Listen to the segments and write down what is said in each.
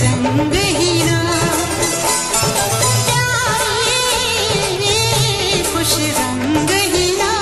रंग ही ना, खुश रंग ही ना।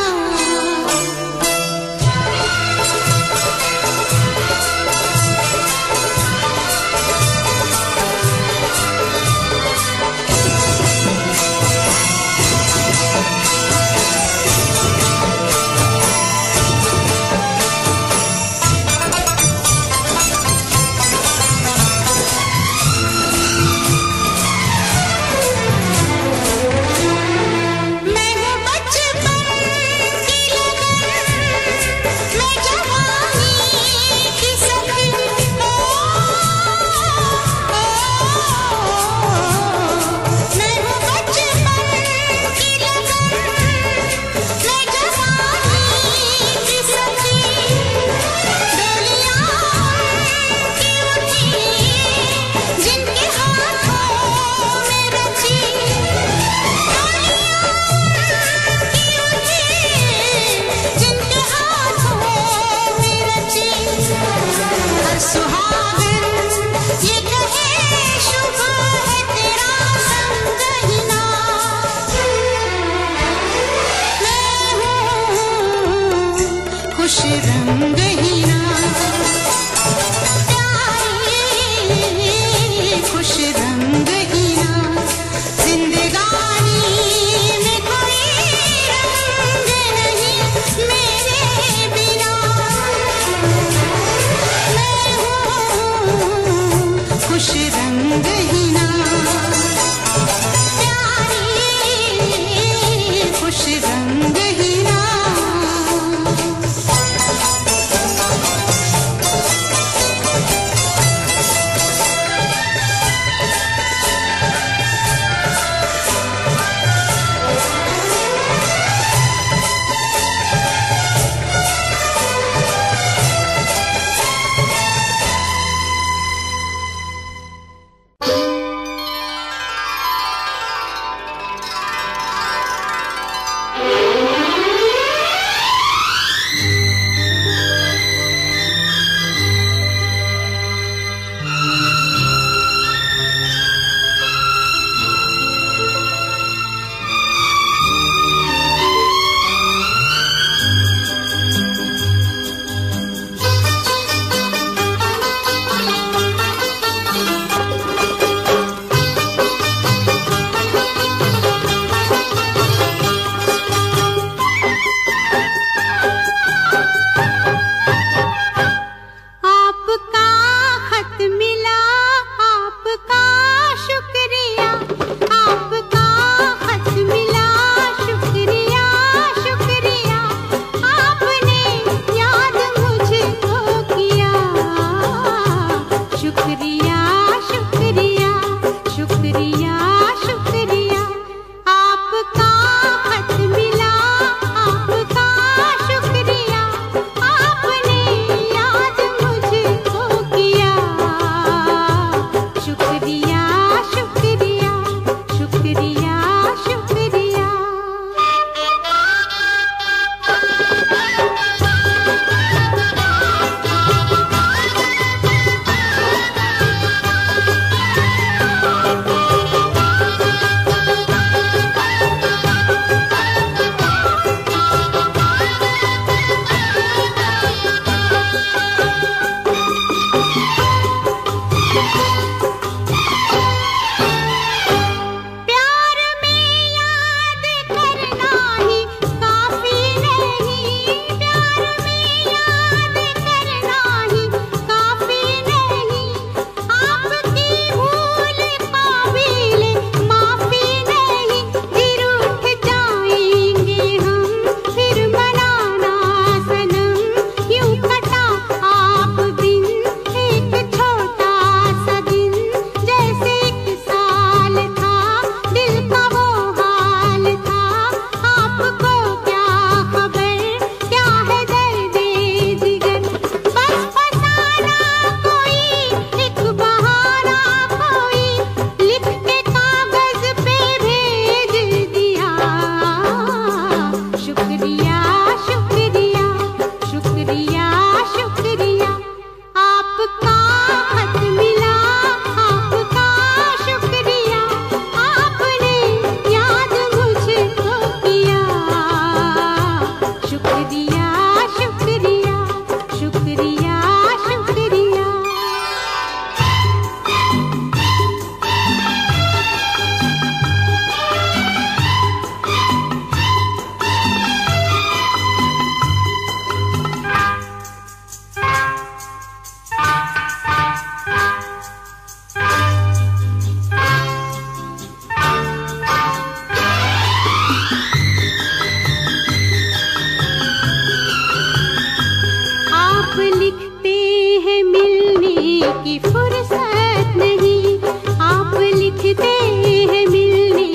की फुर्सत नहीं, आप लिखते हैं मिलने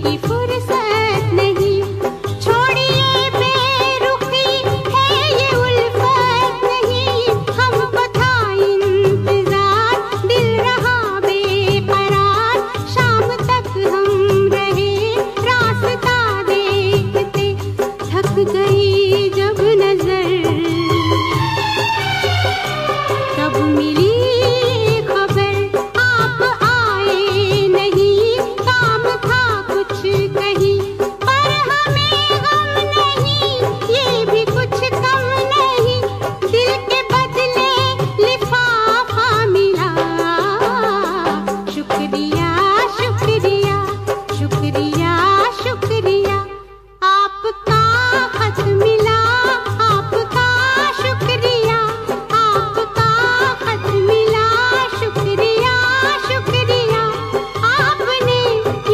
की फुर्सत नहीं। छोड़िए बेरुखी है ये उल्फत नहीं, हमको था इंतजार, दिल रहा बेकरार, शाम तक हम रहे रास्ता देखते। थक गई जब नजर तब मिली खबर, आप आए नहीं, काम था कुछ कहीं, पर हमें गम नहीं, ये भी कुछ कम नहीं, दिल के बदले लिफाफा मिला। शुक्रिया शुक्रिया शुक्रिया शुक्रिया, आपका खत मिला, आपका शुक्रिया, आपका खत मिला। शुक्रिया शुक्रिया, आपने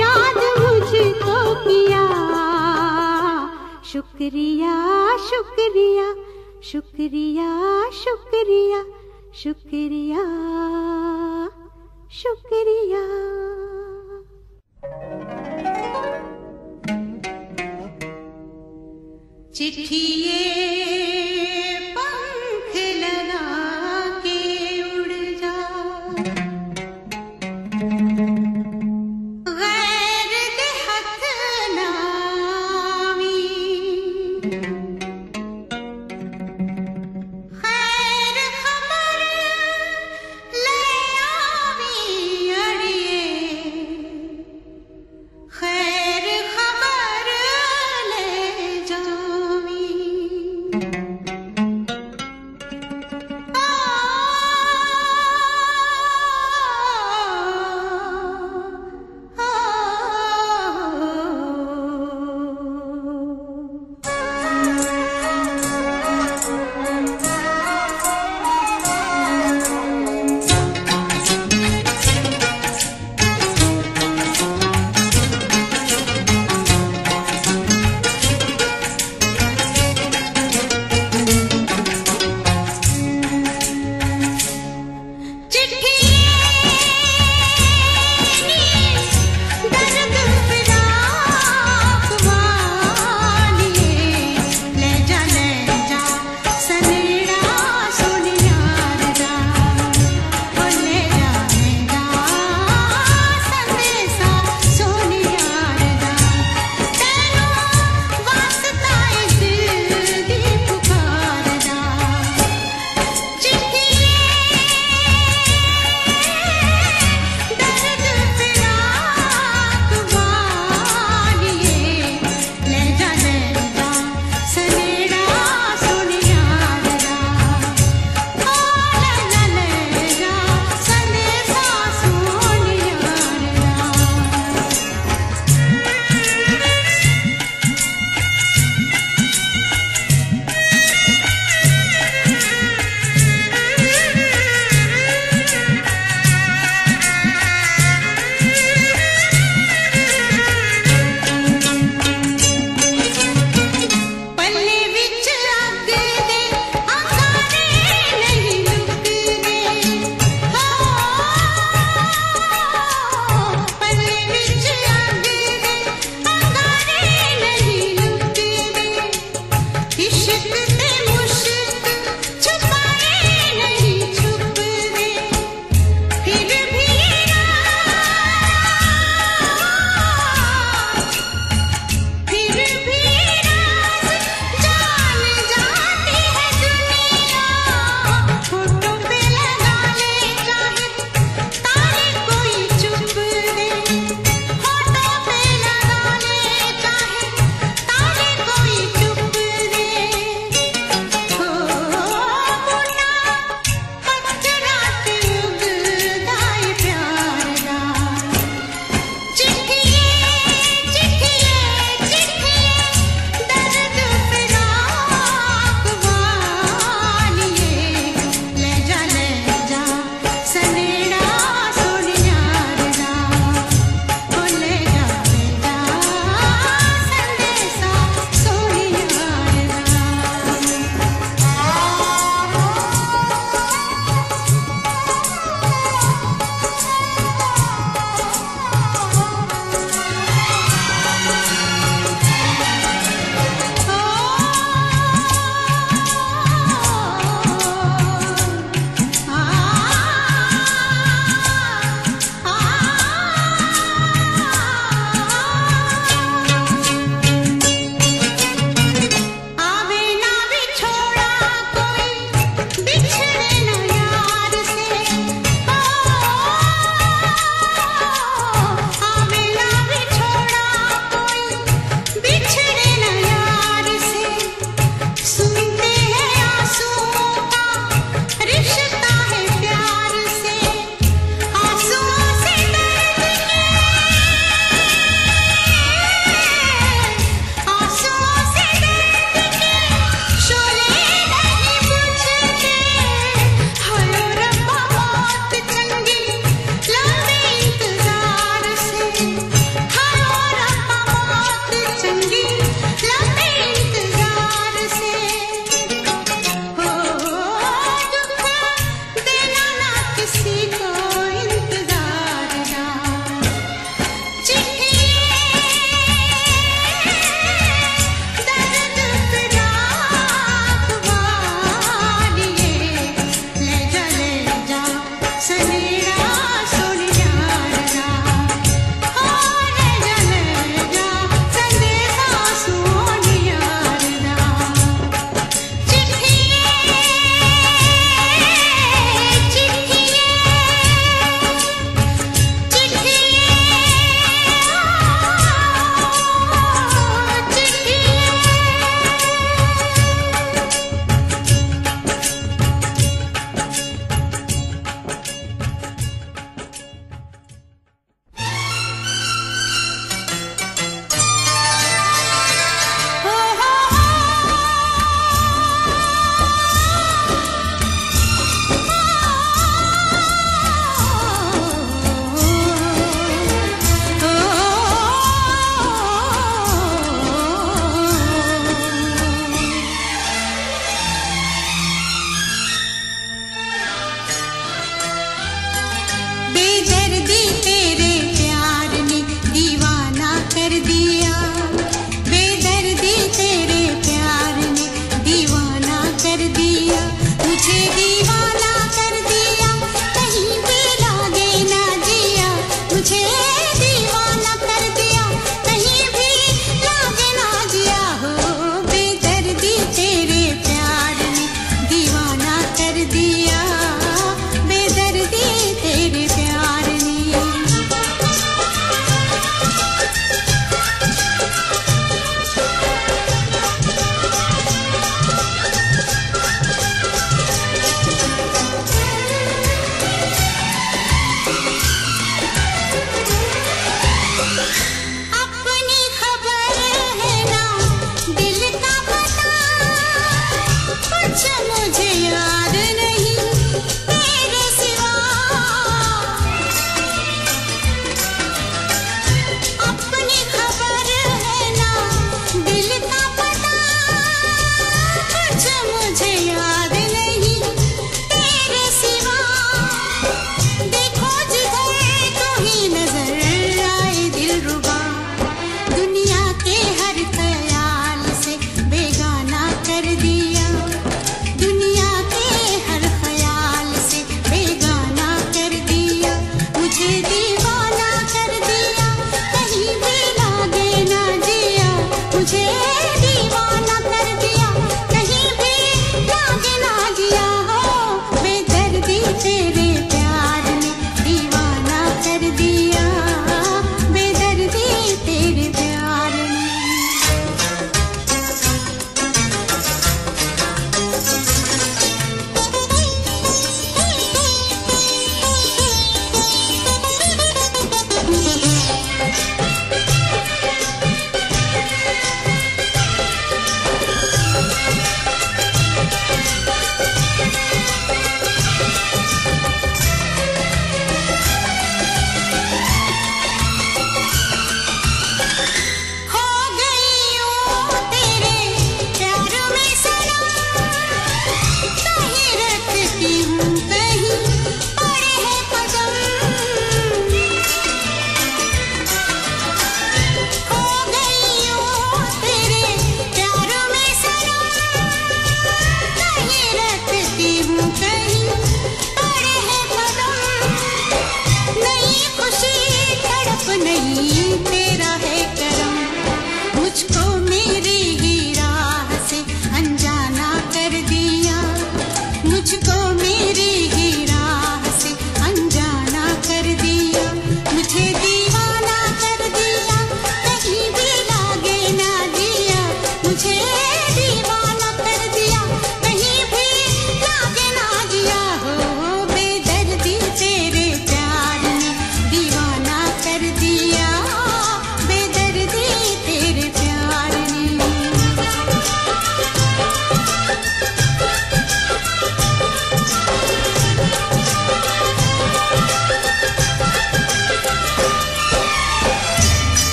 याद मुझको किया। शुक्रिया शुक्रिया शुक्रिया शुक्रिया शुक्रिया शुक्रिया। चिट्ठी ये पंख लगा के उड़ जा, गैर देहत नावी, खैर खबर ले आवी अड़िए, खैर खबर ले जावी।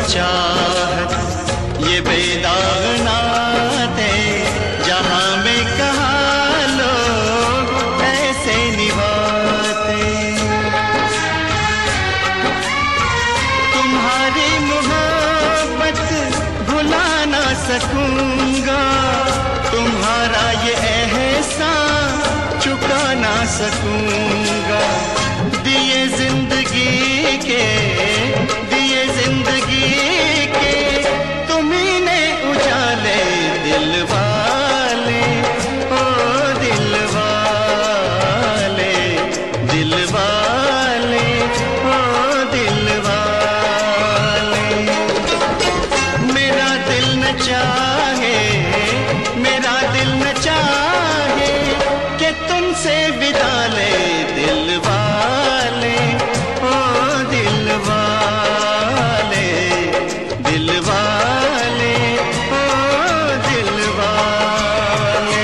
चाहत ये बेदाग नाते जहां में कहाँ लोग ऐसे निभाते। तुम्हारी मोहब्बत भुला ना सकूंगा, तुम्हारा ये एहसान चुका ना सकूंगा। दिए जिंदगी के तुम्ही ने उजाले दिल वाले, ओ दिल वाले, दिल वाले, ओ दिल वाले। मेरा दिल न चाहे, मेरा दिल न चाहे कि तुमसे विदा ले दिल वाले, ओ दिल वाले, दिल वाले, ओ दिल वाले।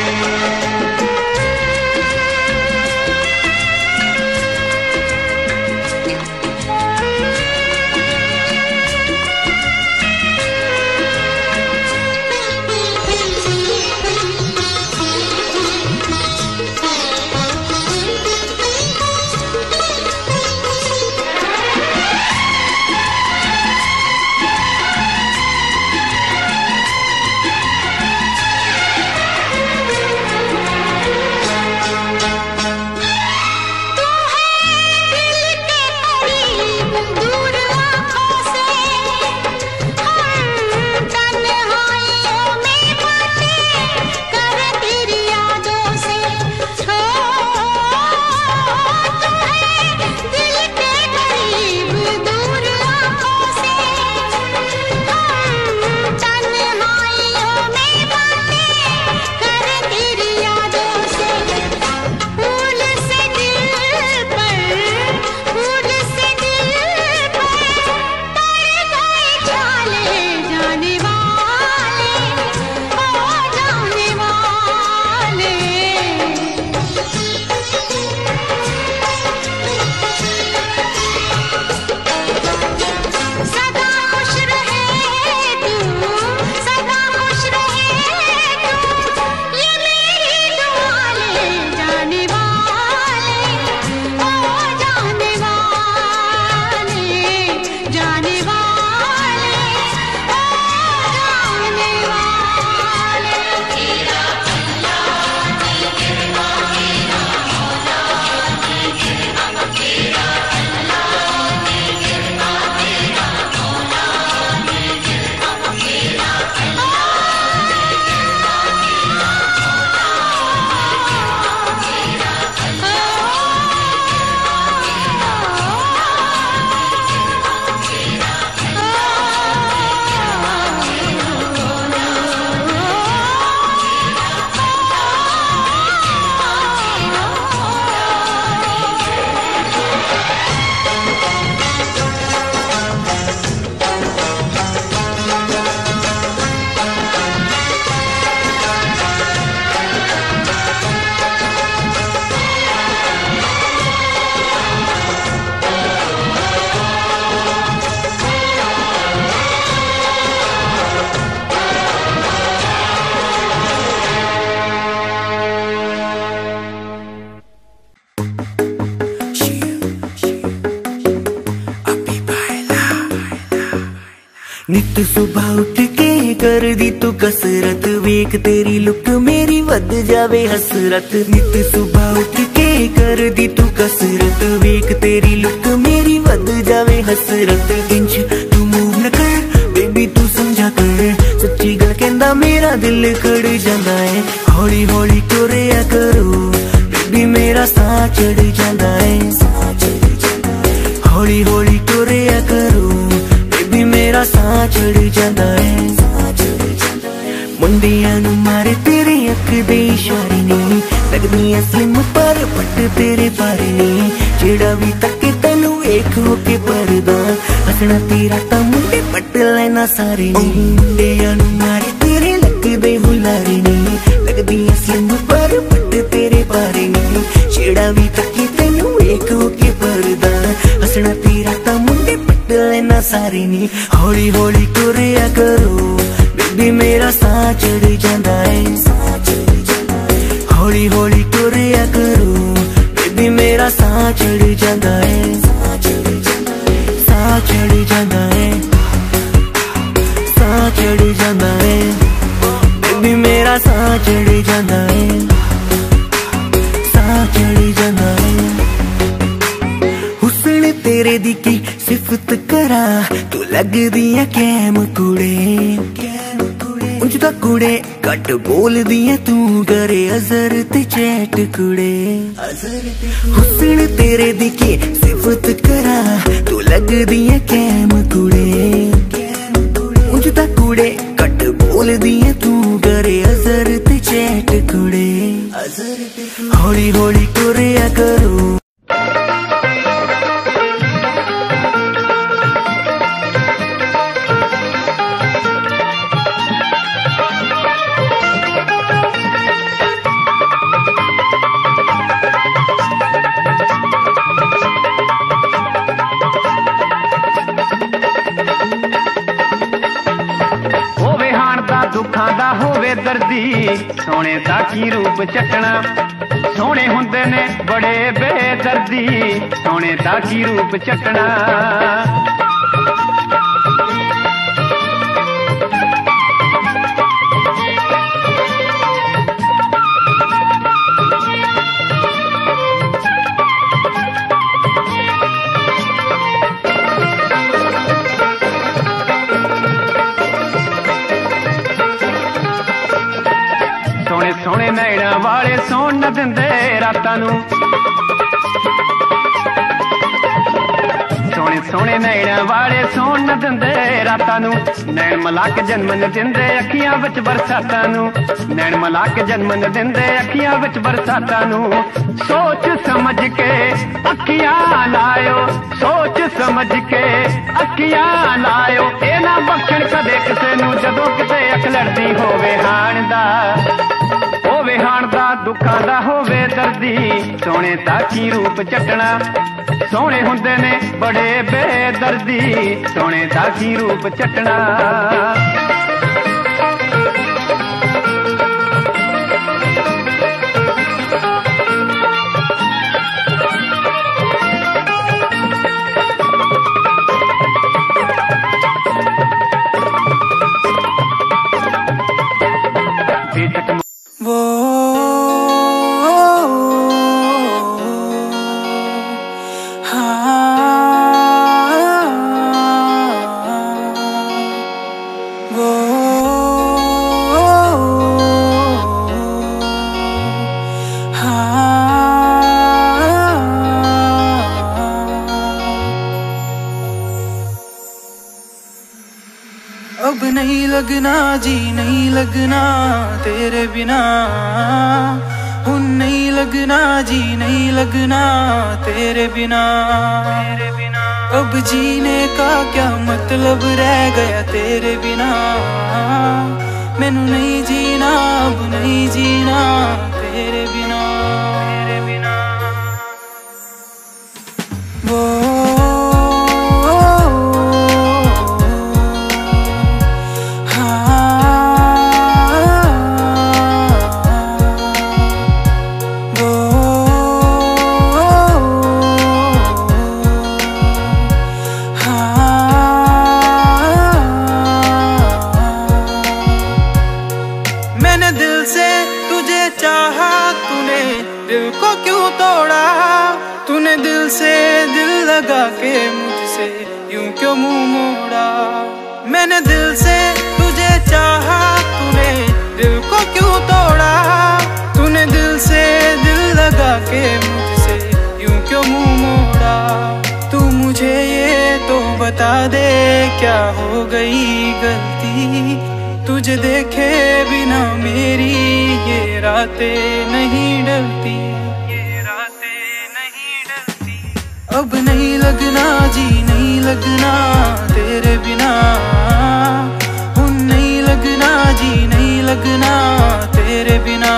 नित सुबह उठ के कर दी तू कसरत, वेख तेरी लुक मेरी वध जावे हसरत। नित सुबह उठ के कर दी तू कसरत, वेख तेरी लुक मेरी वध जावे हसरत। इंच तू मूव न कर बेबी तू समझा कर, सच्ची गल कहंदा मेरा दिल खड़ जांदा है। हौली हौली टुरिया करो बेबी मेरा साह चढ़ जांदा है। हौली हौली टुरिया करो बेबी मेरा साह चढ़ जांदा है। मुंडियां नू मारे तेरे अख दे इशारे नी, लगदी स्लिम पर पट तेरे बारे नी। जेड़ा भी तके तैनू वेख हो के परदा, हसना तेरा तां मुंडे पट लेना सारे नी। मुंडियां नू मारे तेरे लगदे हुलारे नी, लगदी स्लिम पर पट तेरे बारे नी। जेड़ा भी तके तैनू वेख हो के परदा, हसना तेरा तां मुंडे पट लेना सारे नी हौली हौली तुरिया करो बेबी मेरा साह चढ़ जांदा है हौली हौली तुरिया करो बेबी मेरा साह चढ़ जांदा है साह चढ़ जांदा है साह चढ़ जांदा है बेबी मेरा साह चढ़ जांदा है साह चढ़ जांदा है हुस्न तेरे दी की सिफत करा तू लगदी है कैम कुड़े उंज दा कुड़े कट बोल दिया तू करे अजर ते चैट कुड़े हुस्न तेरे दी की सिफत करा तू लगदी है कैम कुड़े उंज दा कुड़े कट बोल दिया तू करे अजर ते चैट कुड़े हौली हौली तुरिया करो दुखां दा होवे दर्दी सोने दा की रूप चटना सोने हुंदे ने बड़े बेदर्दी सोने दा की रूप चटना सोने नैना वाले सोन न दिंदे रातां नूं सोने सोने नैना वाले सोन न दिंदे रातां नूं नैन मला के जन्म न दिंदे अखियां विच बरसातां नूं नैन मला के जन्म न दिंदे अखियां विच बरसातां नूं सोच समझ के अखियां लायो सोच समझ के अखियां लायो ए ना बख्शण कदे किसे नूं जदों किते अख लड़दी होवे हाण दा होवे हाण दा दुखां दा होवे दर्दी सोने दा की रूप चटना सोने हुंदे ने बड़े बेदर्दी सोने दा की रूप चटना अब नहीं लगना जी नहीं लगना तेरे बिना हुन नहीं लगना जी नहीं लगना तेरे बिना अब जीने का क्या मतलब रह गया तेरे बिना मैनू नहीं जीना अब नहीं जीना तेरे बिना वो मैंने दिल से तुझे चाहा तूने दिल को क्यों तोड़ा तूने दिल से दिल लगा के मुझसे यूं क्यों मुंह मोड़ा मैंने दिल से तुझे चाहा तूने दिल को क्यों तोड़ा तूने दिल से दिल लगा के मुझसे यूं क्यों मुंह मोड़ा तू मुझे ये तो बता दे क्या हो गई गलती तुझे देखे बिना मेरी ये रातें नहीं डलती अब नहीं लगना जी नहीं लगना तेरे बिना हुन नहीं लगना जी नहीं लगना तेरे बिना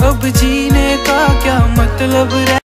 अब जीने का क्या मतलब रह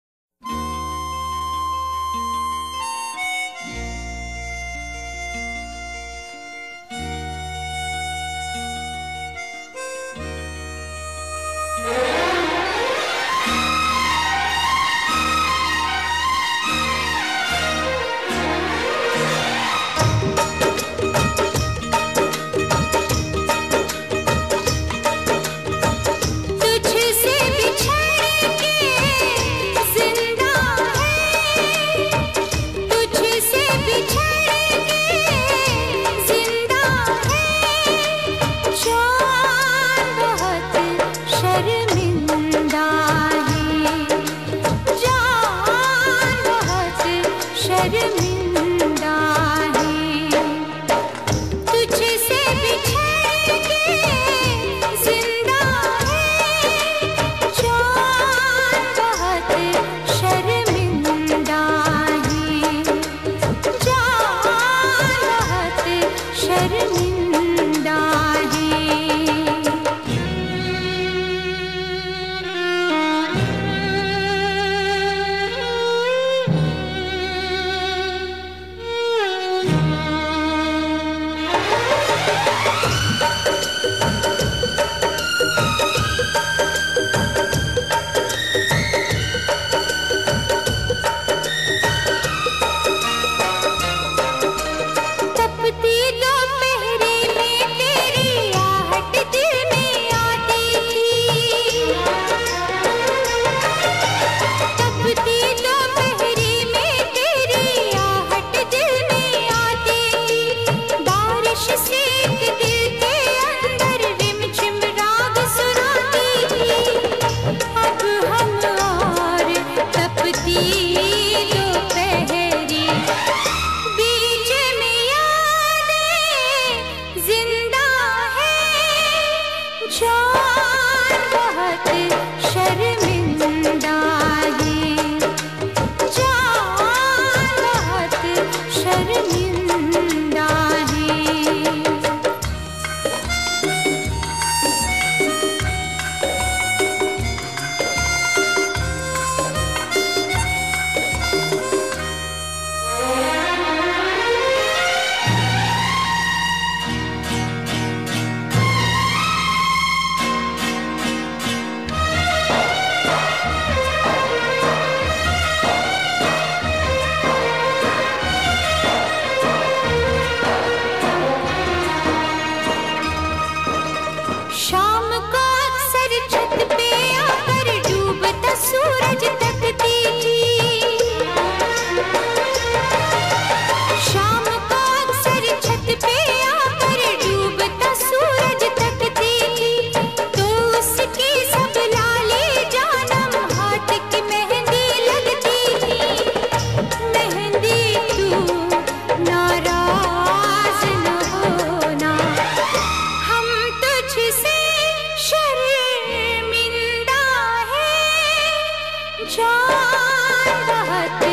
जान बहुत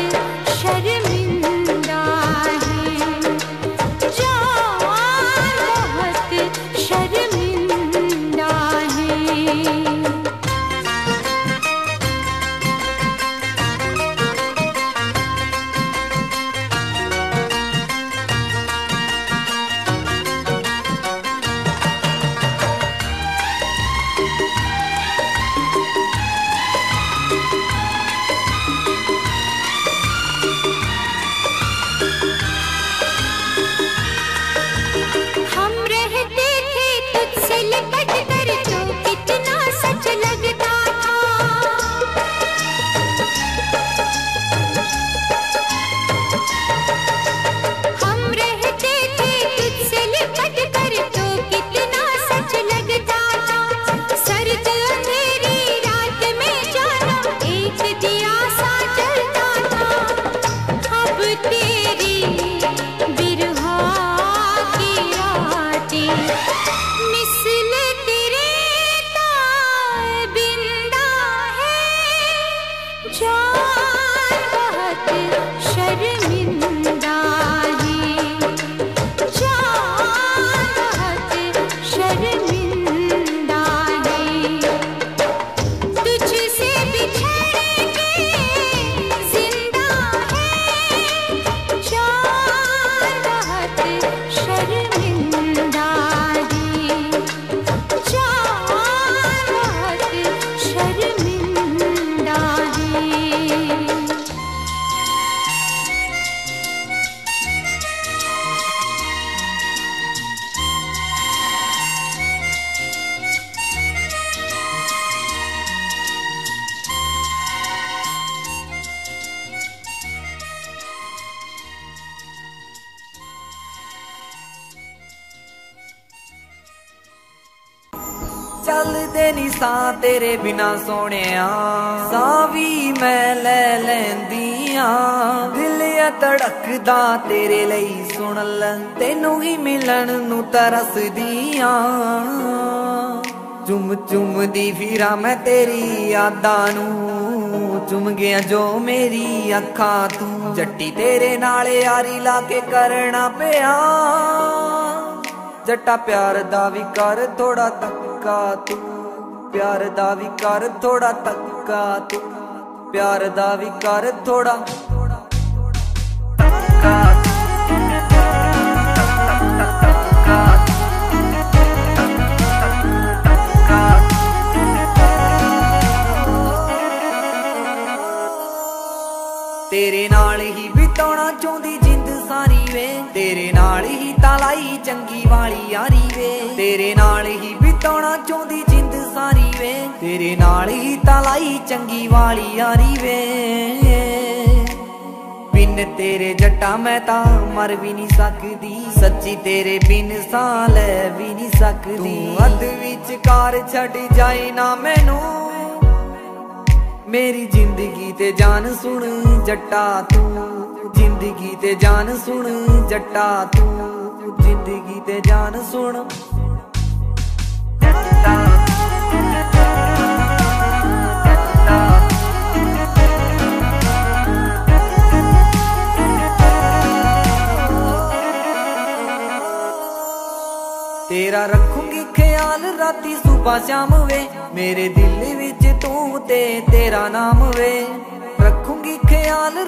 शर्मिंदा है, जान बहुत शर्मिंदा है। हम रहते थे तुझसे लिपट कर तो कितना सच लगता था। हम रहते थे तुझसे लिपट कर तो कितना सच लगता था। सर्द अंधेरी रात में जाना एक दिया सा जलता था। अब तेरी बिरहा की रातें मिसल तेरे ताबिंदा है, जान बहुत शर्मिंदा है, जान बहुत शर्मिंदा है। तुझसे बिछड़ के जिंदा है, जान बहुत शर्मिंदा है, जान बहुत शर्मिंदा है। ਚੱਲਦੇ ਨੀ ਸਾਂ ਤੇਰੇ ਬਿਨਾ ਸੋਹਣਿਆ, ਸਾਹ ਵੀ ਮੈਂ ਲੈ ਲੈਂਦੀ ਆਂ। ਦਿਲ ਆ ਧੜਕਦਾ ਤੇਰੇ ਲਈ ਸੁਣ ਲੈ, ਤੈਨੂੰ ਹੀ ਮਿਲਣ ਨੂੰ ਤਰਸਦੀ ਆਂ। ਚੁੰਮ ਚੁੰਮਦੀ ਫਿਰਾਂ ਮੈਂ ਤੇਰੀ ਯਾਦਾਂ ਨੂੰ, ਚੁੰਮ ਗਿਆ ਜੋ ਮੇਰੀ ਅੱਖਾਂ ਤੂੰ। ਜੱਟੀ ਤੇਰੇ ਨਾਲ ਯਾਰੀ ਲਾ ਕੇ ਕਰਨਾ ਪਿਆ, ਜੱਟਾ ਪਿਆਰ ਦਾ ਵੀ ਕਰ ਥੋੜਾ ਤੱਕਾ ਤੂੰ, ਪਿਆਰ ਦਾ ਵੀ ਕਰ ਥੋੜਾ ਤੱਕਾ ਤੂੰ, ਪਿਆਰ ਦਾ ਵੀ ਕਰ ਥੋੜਾ ਤੱਕਾ ਤੇਰੇ ਨਾਲ ਹੀ ਬਿਤਾਉਣਾ ਚਾਹੁੰਦੀ ਜਿੰਦ ਸਾਰੀ ਵੇ, ਤੇਰੇ ਨਾਲ ਹੀ ਤਾਂ ਲਾਈ ਚੰਗੀ ਵਾਲੀ ਯਾਰੀ ਵੇ। ਤੇਰੇ ਨਾਲ ਹੀ ਬਿਤਾਉਣਾ ਚਾਹੁੰਦੀ ਜਿੰਦ ਸਾਰੀ ਵੇ, ਤੇਰੇ ਨਾਲ ਹੀ ਤਾਂ ਲਾਈ ਚੰਗੀ ਵਾਲੀ ਯਾਰੀ ਵੇ। ਬਿਨ ਤੇਰੇ ਜੱਟਾ ਮੈਂ ਤਾਂ ਮਰ ਵੀ ਨਹੀਂ ਸਕਦੀ, ਸੱਚੀ ਤੇਰੇ ਬਿਨ ਸਾਹ ਲੈ ਵੀ ਨਹੀਂ ਸਕਦੀ। ਤੂੰ ਅੱਧ ਵਿਚਕਾਰ ਛੱਡ ਜਾਏ ਨਾ ਮੈਨੂੰ, ਮੇਰੀ ਜ਼ਿੰਦਗੀ ਤੇ ਜਾਨ ਸੁਣ ਜੱਟਾ ਤੂੰ, ਜ਼ਿੰਦਗੀ ਤੇ ਜਾਨ ਸੁਣ ਜੱਟਾ ਤੂੰ, ਜ਼ਿੰਦਗੀ ਤੇ ਜਾਨ ਸੁਣ ਜੱਟਾ। तेरा रखूंगी ख्याल राती सुबह शाम वे, मेरे दिल विच तू ते तेरा नाम वे। रखूंगी ख्याल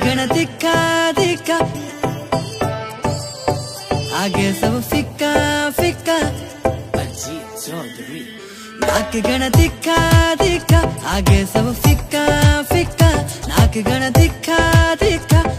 गण दिखा दिखा आगे सब फिक्का फिक्का नाक गण दिखा दिखा आगे सब फिक्का फिक्का नाक गण दिखा दिखा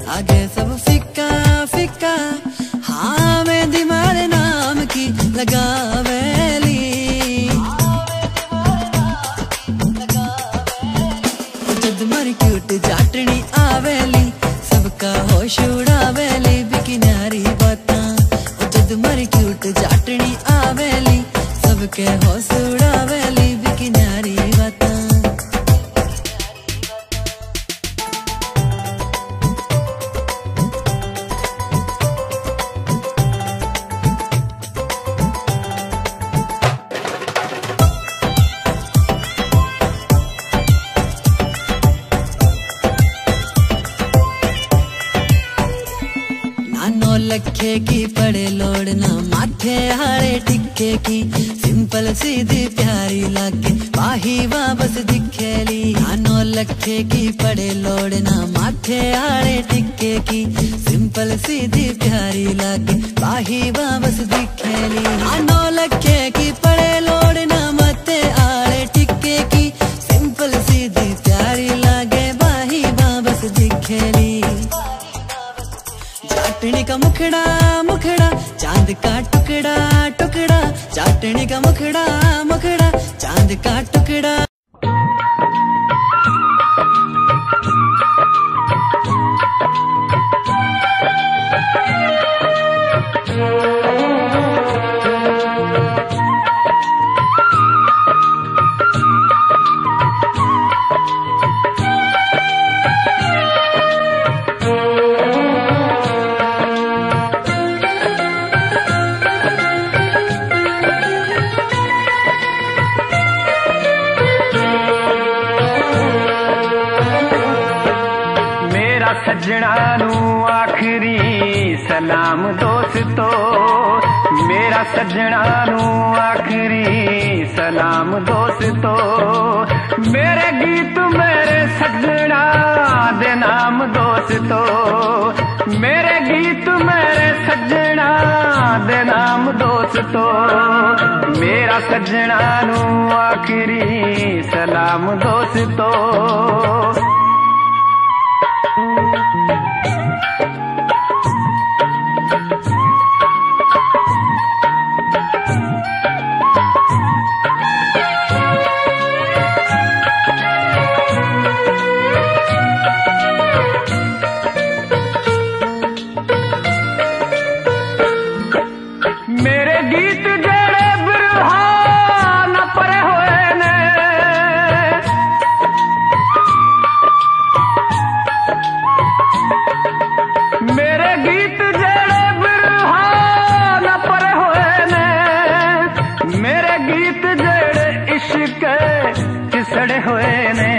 लखे की पड़े लोड़ना माथे हारे टिक्के की सिंपल सीधी प्यारी लागे बाही वापस दिखेली 9 लखे की पड़े लोड़ना माथे हारे टिक्के की सिंपल सीधी प्यारी लागे बाही वापस दिखेली 9 लखे की पड़े लोड़ना माथे हारे टिक्के की सिंपल सीधी प्यारी लागे बाही वापस दिखेली चाटने का मुखड़ा मुखड़ा चांद का टुकड़ा टुकड़ा चाटने का मुखड़ा मुखड़ा चांद का टुकड़ा सजना नू आखिरी सलाम दोस्तों मेरा सजना नू आखिरी सलाम दोस्तों मेरे गीत मेरे सजना दे नाम दोस्तों मेरे गीत मेरे सजना दे नाम दोस्तों मेरा सजना नू आखिरी सलाम दोस्तों मेरे गीत जड़े बिरहा न परे होए ने मेरे गीत जड़े बिरहा न परे होए ने मेरे गीत जड़े इश्क चिसड़े होए ने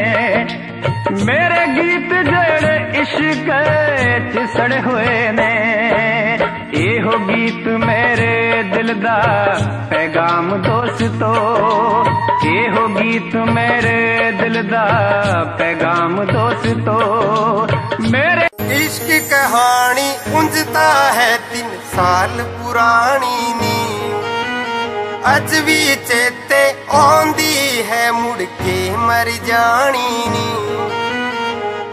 मेरे गीत जड़े इश्क चिसड़े हुए ने एहो गीत मेरे दिल दा पैगाम दोस्तों एहो गीत मेरे दिल दा पैगाम दोस्तों मेरे इश्क कहानी उंजता है 3 साल पुरानी नी अज भी चेते आंदी है मुड़ के मर जानी नी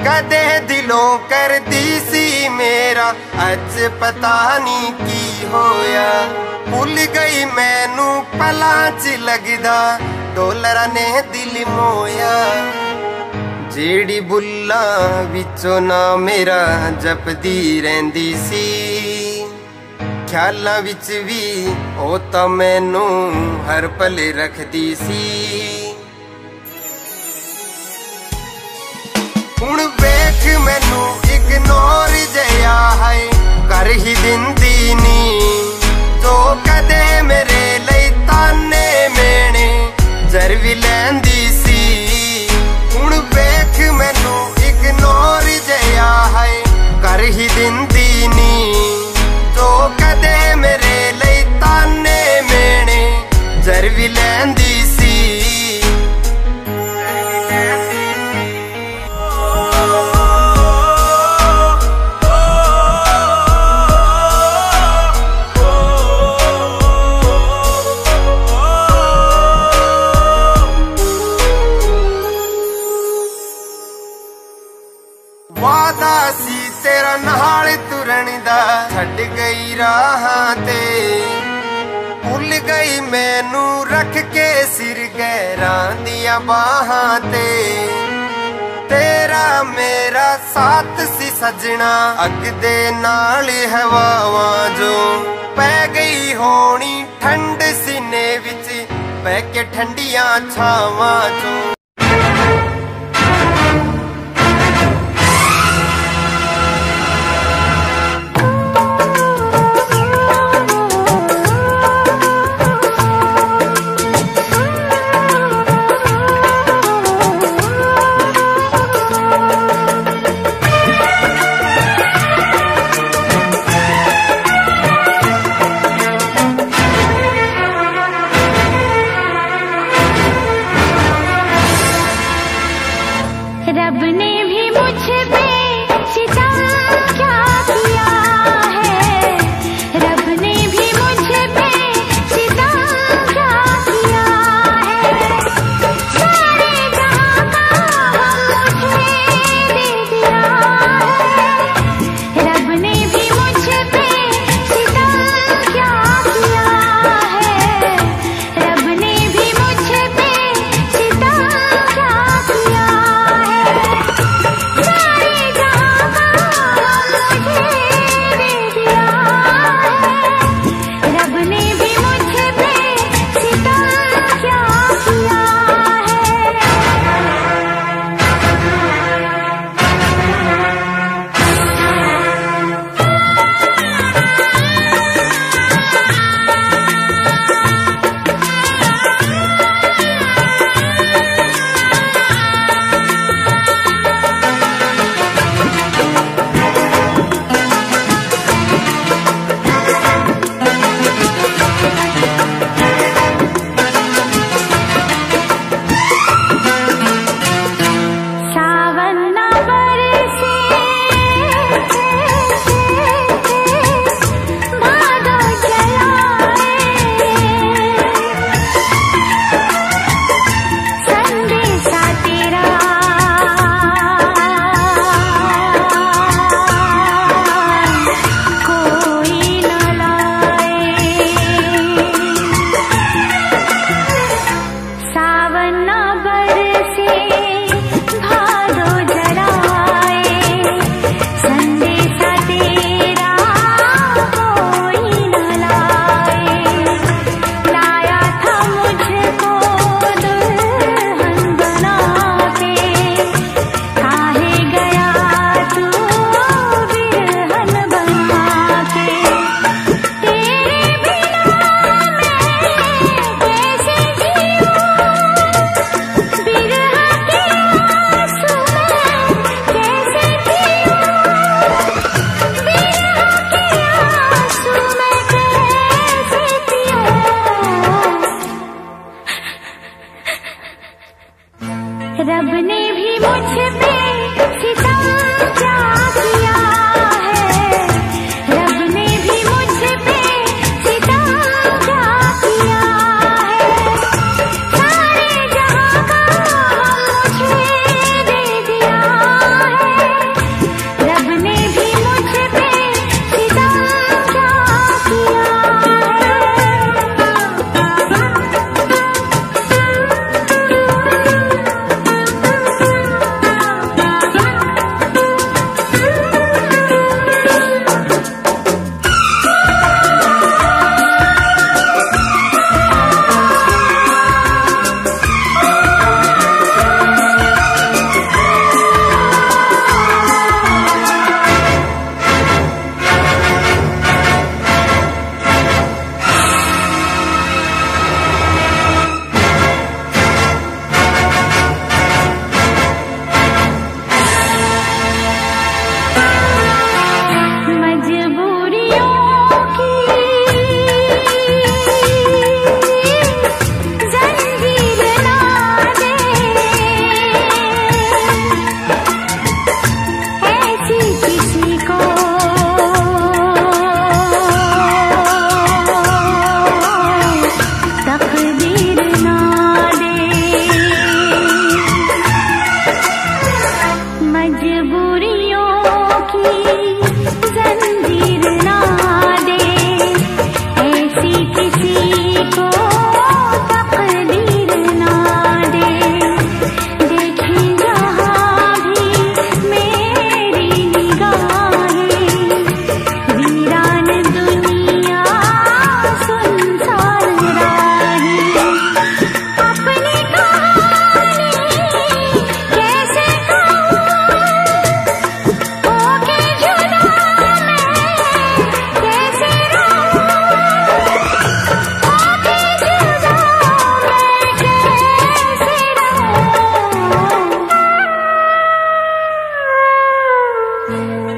कदे दिलों कर दी सी मेरा अज पता नहीं की होया भुल गई मैनू पलां च लगदा डोलरा ने दिल मोया जेड़ी बुल्ला विचों ना मेरा जपदी रहिंदी सी ख्यालां विच भी ओ तां मैनू हर पल रखदी सी हुण वेख मैनू इग्नोर जया है कर ही दिंदी नी जो कदे मेरे लई ताने मेने जर भी लैंदी सी हुण वेख मैनू इग्नोर जया है कर ही दिंदी नी जो कदे मेरे लई ताने मेने जर भी लैंदी सी वादा सी तेरा नाल तुरन दा छड्ड गई राहां ते भुल गई मैनू रख के सिर गैरां दियां बाहां ते तेरा मेरा साथ सी सजना अग दे नाल हवावां जो पै गई होनी ठंड सीने विच पै के ठंडियां छावां चो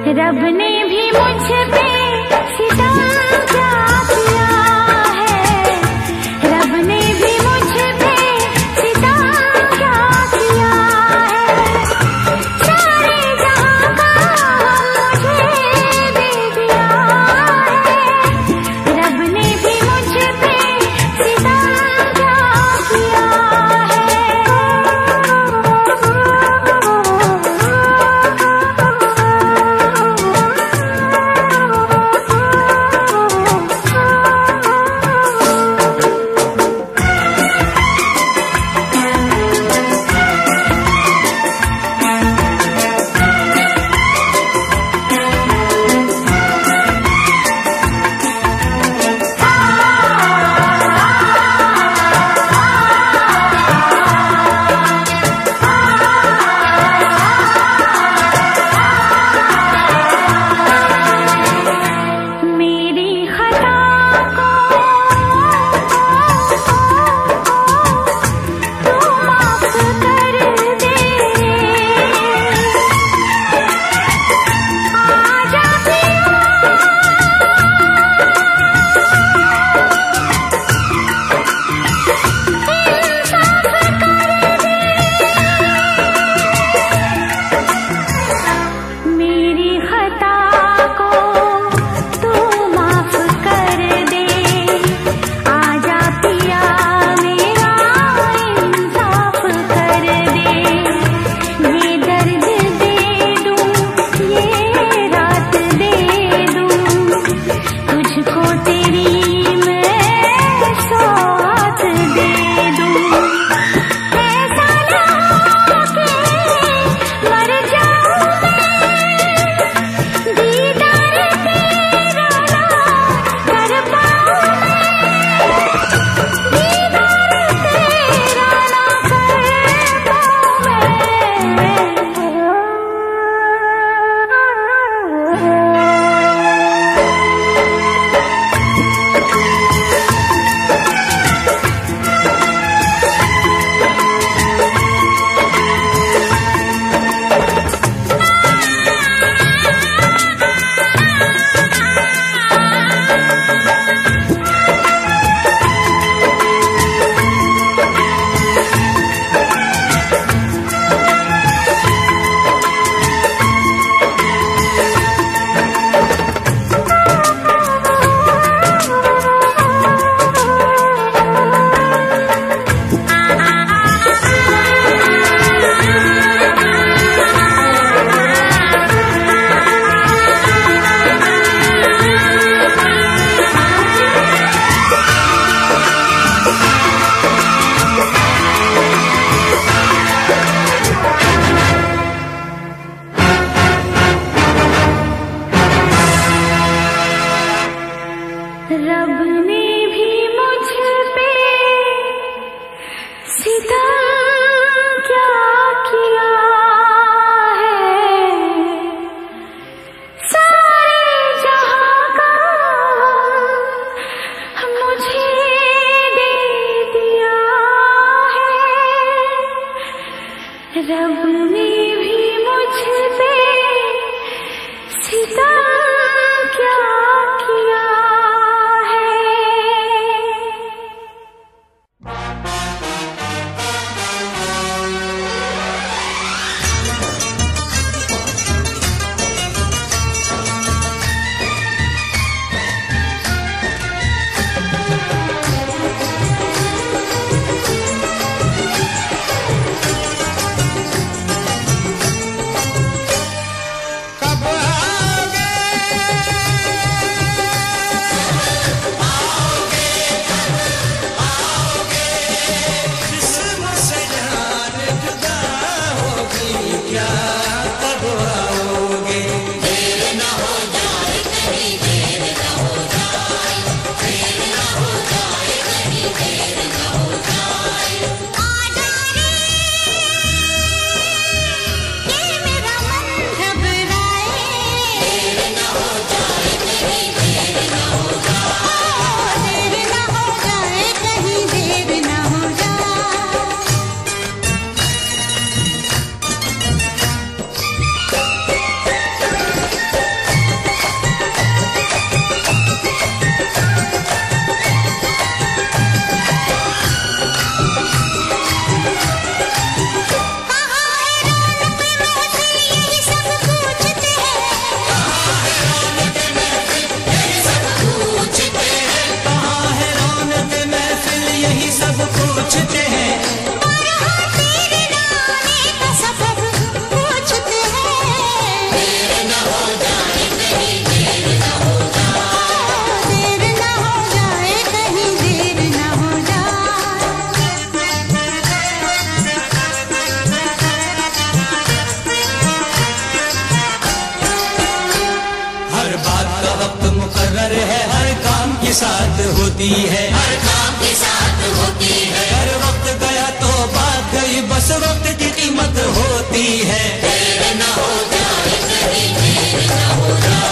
रब ने भी मुझ पे सितम क्या किया है, रब ने भी मुझ पे सितम क्या किया है। सारे जहां का मुझे दे दिया है, रब ने भी मुझ पे सितम क्या किया सितम क्या किया है। साथ होती है, हर काम के साथ होती है। हर वक्त गया तो बात गई, बस वक्त की कीमत होती है। देर न हो जाए कहीं, देर न हो जाए।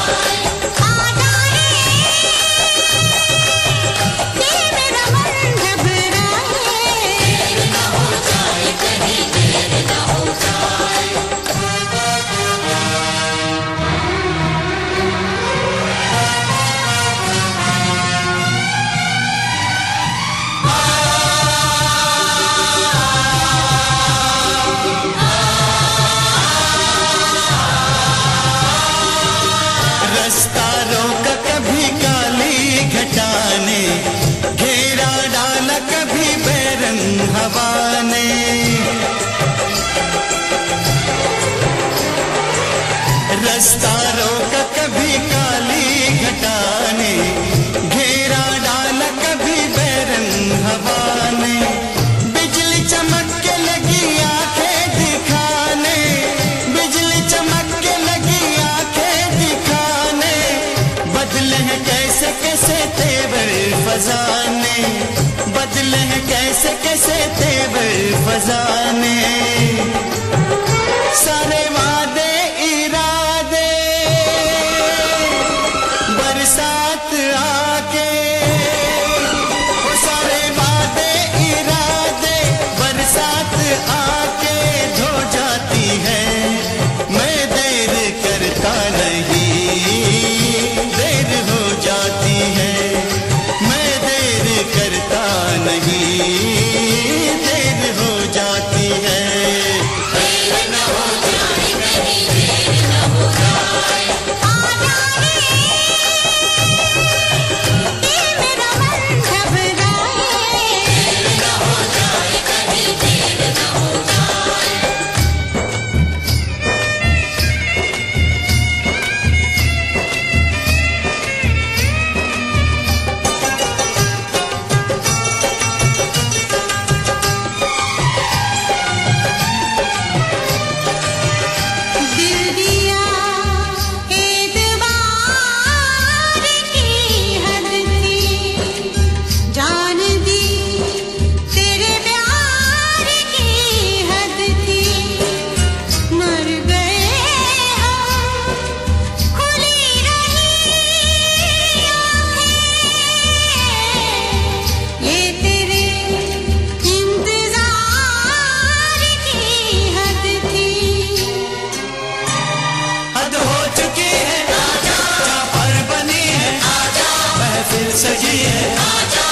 रास्ता रोका कभी काली घटा ने, घेरा डाला कभी बैरंग हवा ने। बिजली चमक के लगी आंखें दिखाने, बिजली चमक के लगी आंखें दिखाने। बदले हैं कैसे कैसे तेवर फजाने, बदले हैं कैसे कैसे तेवर फजाने। सारे वादे इरादे बरसात आके, वो सारे वादे इरादे बरसात आके धो जाती है। मैं देर करता नहीं, देर हो जाती है। मैं देर करता नहीं, देर हो जाती है। सजी है।